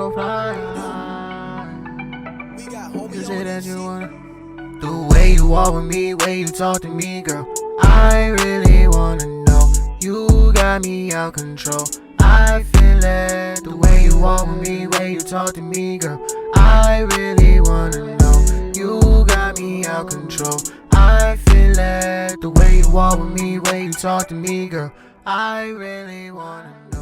go fly. You say that you wanna. The way you walk with me, way you talk to me, girl, I really wanna know. You got me out control. I feel it. The way you walk with me, way you talk to me, girl, I really wanna know. You got me out control. I feel it. The way you walk with me, way you talk to me, girl, I really wanna know.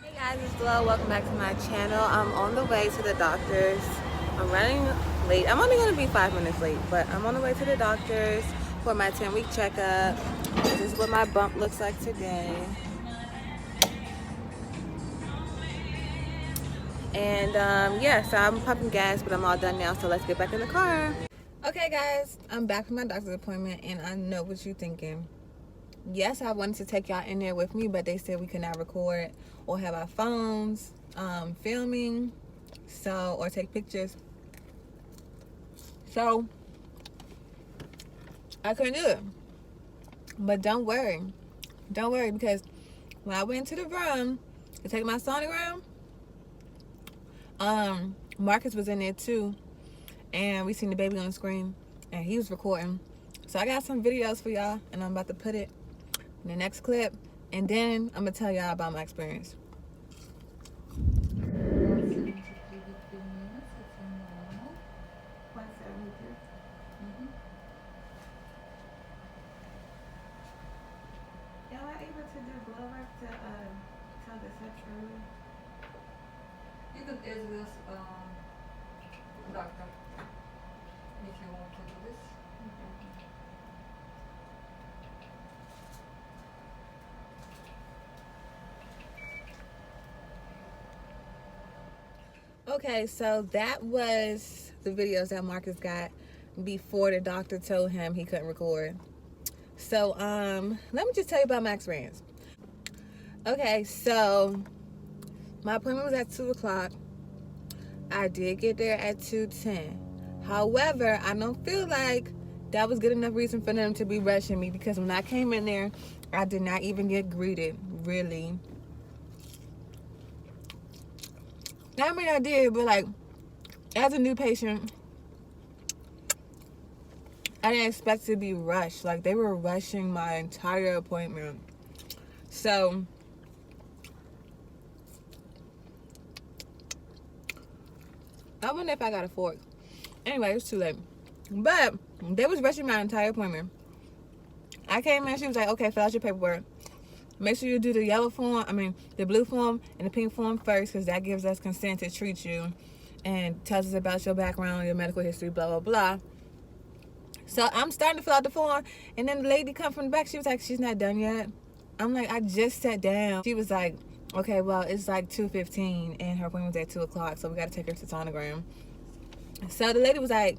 Hey guys, it's Flo. Welcome back to my channel. I'm on the way to the doctor's. I'm running late. I'm only gonna be 5 minutes late, but I'm on the way to the doctor's for my 10-week checkup. This is what my bump looks like today. And yeah, so I'm pumping gas, but I'm all done now, so let's get back in the car. Okay guys, I'm back from my doctor's appointment, and I know what you're thinking. Yes, I wanted to take y'all in there with me, but they said we could not record or have our phones filming, so, or take pictures. So I couldn't do it. But don't worry, because when I went to the room to take my sonogram, Marcus was in there too, and we seen the baby on the screen, and he was recording. So I got some videos for y'all, and I'm about to put it in the next clip, and then I'm gonna tell y'all about my experience. Y'all are able to do blood work to tell the sex early? You could ask this doctor if you want to do this. Okay, so that was the videos that Marcus got before the doctor told him he couldn't record. So let me just tell you about my experience. Okay, so my appointment was at 2 o'clock. I did get there at 2:10. However, I don't feel like that was good enough reason for them to be rushing me, because when I came in there, I did not even get greeted, really. I mean, I did, but like, as a new patient, I didn't expect to be rushed. Like, they were rushing my entire appointment. So I wonder if I got a fork. Anyway, it's too late. But they was rushing my entire appointment. I came in, she was like, okay, fill out your paperwork. Make sure you do the yellow form, the blue form and the pink form first, because that gives us consent to treat you and tells us about your background, your medical history, blah, blah, blah. So I'm starting to fill out the form, and then the lady come from the back. She was like, she's not done yet. I'm like, I just sat down. She was like, okay, well, it's like 2:15, and her appointment was at 2 o'clock, so we got to take her to sonogram. So the lady was like,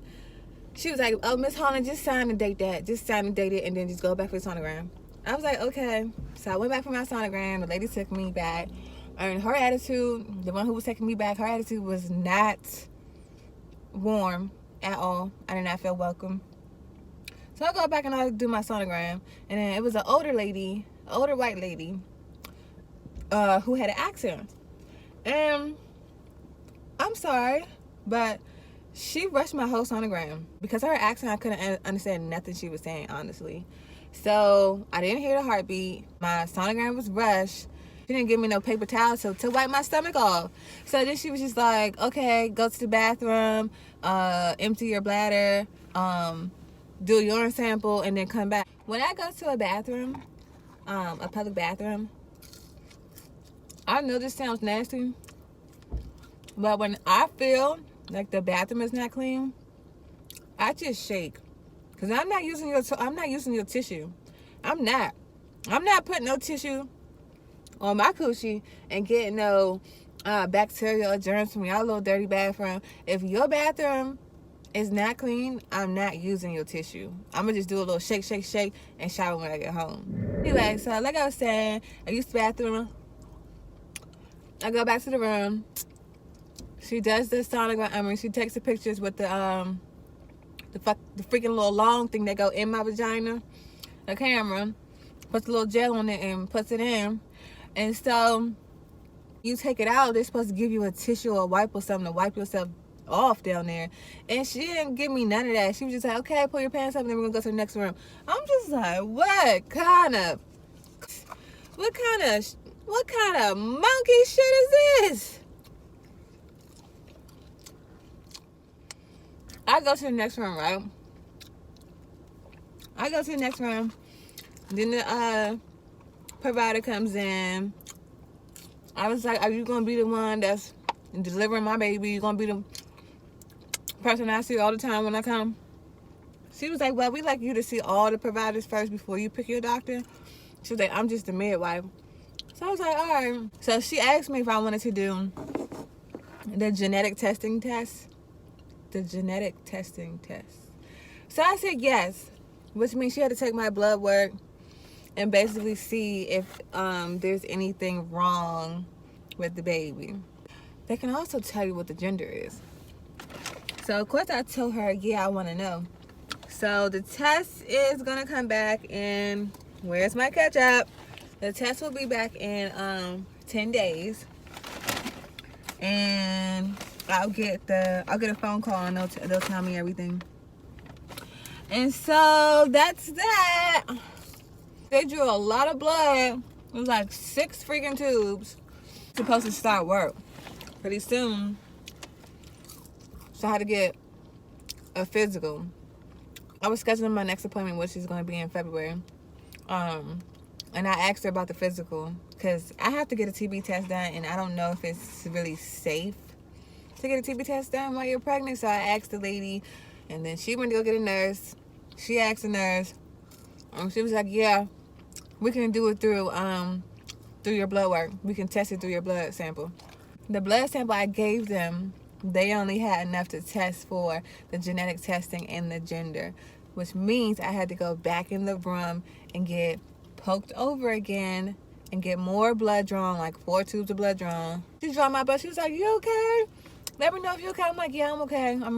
oh, Miss Holland, just sign and date that. Just sign and date it, and then just go back for the sonogram. I was like, okay. So I went back for my sonogram. The lady took me back. And her attitude, the one who was taking me back, her attitude was not warm at all. I did not feel welcome. So I go back and I do my sonogram. And then it was an older lady, older white lady, who had an accent. And I'm sorry, but she rushed my whole sonogram. Because of her accent, I couldn't understand nothing she was saying, honestly. So I didn't hear the heartbeat. My sonogram was rushed. She didn't give me no paper towel to wipe my stomach off. So then she was just like, okay, go to the bathroom, empty your bladder, do a urine sample, and then come back. When I go to a bathroom, a public bathroom, I know this sounds nasty, but when I feel like the bathroom is not clean, I just shake. Cause I'm not using your tissue. I'm not putting no tissue on my coochie and getting no bacteria or germs from your little dirty bathroom. If your bathroom is not clean, I'm not using your tissue. I'm gonna just do a little shake, shake, shake, and shower when I get home. Anyway, so like I was saying, I use the bathroom. I go back to the room. She does the sonogram. She takes the pictures with the freaking little long thing that go in my vagina. a camera, puts a little gel on it and puts it in. And so you take it out, they're supposed to give you a tissue or a wipe or something to wipe yourself off down there. And she didn't give me none of that. She was just like, okay, pull your pants up and then we're gonna go to the next room. I'm just like, what kind of monkey shit is this? I go to the next room, right? I go to the next room. Then the provider comes in. I was like, are you gonna be the one that's delivering my baby? You gonna be the person I see all the time when I come? She was like, well, we like you to see all the providers first before you pick your doctor. She was like, I'm just the midwife. So I was like, all right. So she asked me if I wanted to do the genetic testing test. The genetic testing test. So I said yes, which means she had to take my blood work and basically see if there's anything wrong with the baby. They can also tell you what the gender is. So of course I told her, yeah, I want to know. So the test is gonna come back in, where's my ketchup? The test will be back in 10 days. And I'll get a phone call and they'll tell me everything. And so that's that. They drew a lot of blood. It was like 6 freaking tubes. Supposed to start work pretty soon. So I had to get a physical. I was scheduling my next appointment, which is going to be in February. And I asked her about the physical because I have to get a TB test done, and I don't know if it's really safe to get a TB test done while you're pregnant. So I asked the lady, and then she went to go get a nurse. She asked the nurse, and she was like, yeah, we can do it through your blood work. We can test it through your blood sample. The blood sample I gave them, they only had enough to test for the genetic testing and the gender, which means I had to go back in the room and get poked over again and get more blood drawn, like 4 tubes of blood drawn. She drew my blood. She was like, you okay? Let me know if you're okay. I'm like, yeah, I'm okay. I don't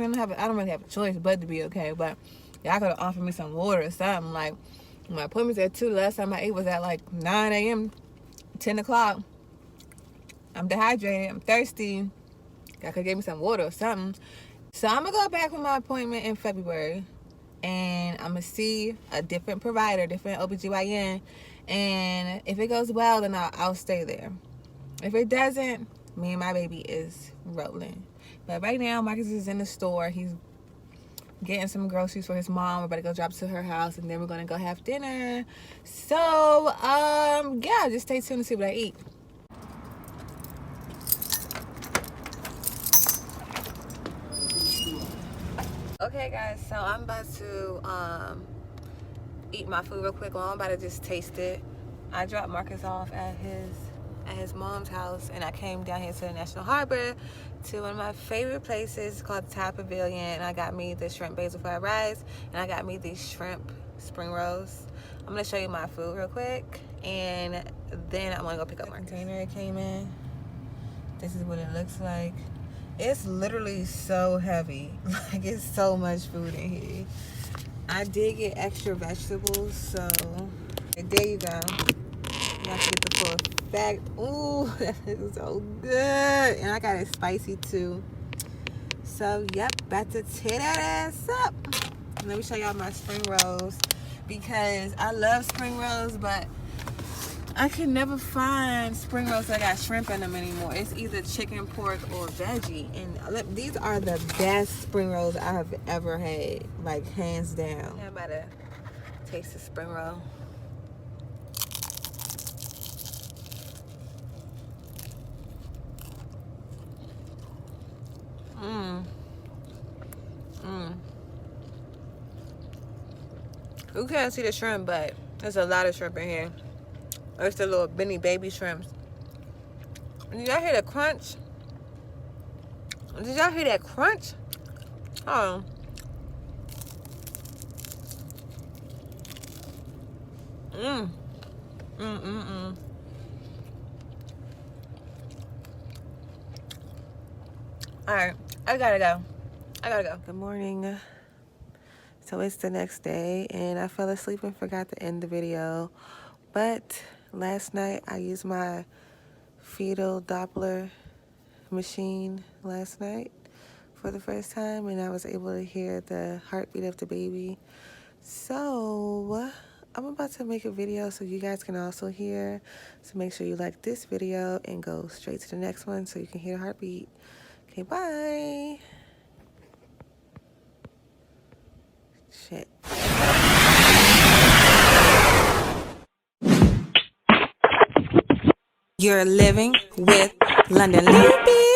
really have a choice but to be okay. But y'all could have offered me some water or something. Like, my appointment's at 2. Last time I ate was at like 9 a.m., 10 o'clock. I'm dehydrated. I'm thirsty. Y'all could give me some water or something. So I'm going to go back for my appointment in February. And I'm going to see a different provider, different OBGYN. And if it goes well, then I'll stay there. If it doesn't, me and my baby is rolling. But right now, Marcus is in the store. He's getting some groceries for his mom. We're about to go drop to her house, and then we're going to go have dinner. So, yeah, just stay tuned to see what I eat. Okay, guys, so I'm about to eat my food real quick. Well, I'm about to just taste it. I dropped Marcus off at his mom's house, and I came down here to the National Harbor to one of my favorite places called the Thai Pavilion. And I got me the shrimp basil fried rice, and I got me these shrimp spring rolls. I'm gonna show you my food real quick, and then I'm gonna go pick up my container it came in. This is what it looks like. It's literally so heavy. Like, it's so much food in here. I did get extra vegetables, so there you go. You have to get the full effect. Ooh, that is so good. And I got it spicy too. So, yep, about to tear that ass up. Let me show y'all my spring rolls, because I love spring rolls, but I can never find spring rolls that got shrimp in them anymore. It's either chicken, pork, or veggie. And these are the best spring rolls I have ever had, like hands down. I'm about to taste the spring roll. You can't see the shrimp, but there's a lot of shrimp in here. It's the little Benny baby shrimps. Did y'all hear the crunch? Did y'all hear that crunch? Oh. Alright, I gotta go. Good morning. So it's the next day, and I fell asleep and forgot to end the video. But last night I used my fetal Doppler machine last night for the first time, and I was able to hear the heartbeat of the baby. So I'm about to make a video so you guys can also hear. So make sure you like this video and go straight to the next one so you can hear the heartbeat. Okay, bye. Shit. You're living with London Limpy.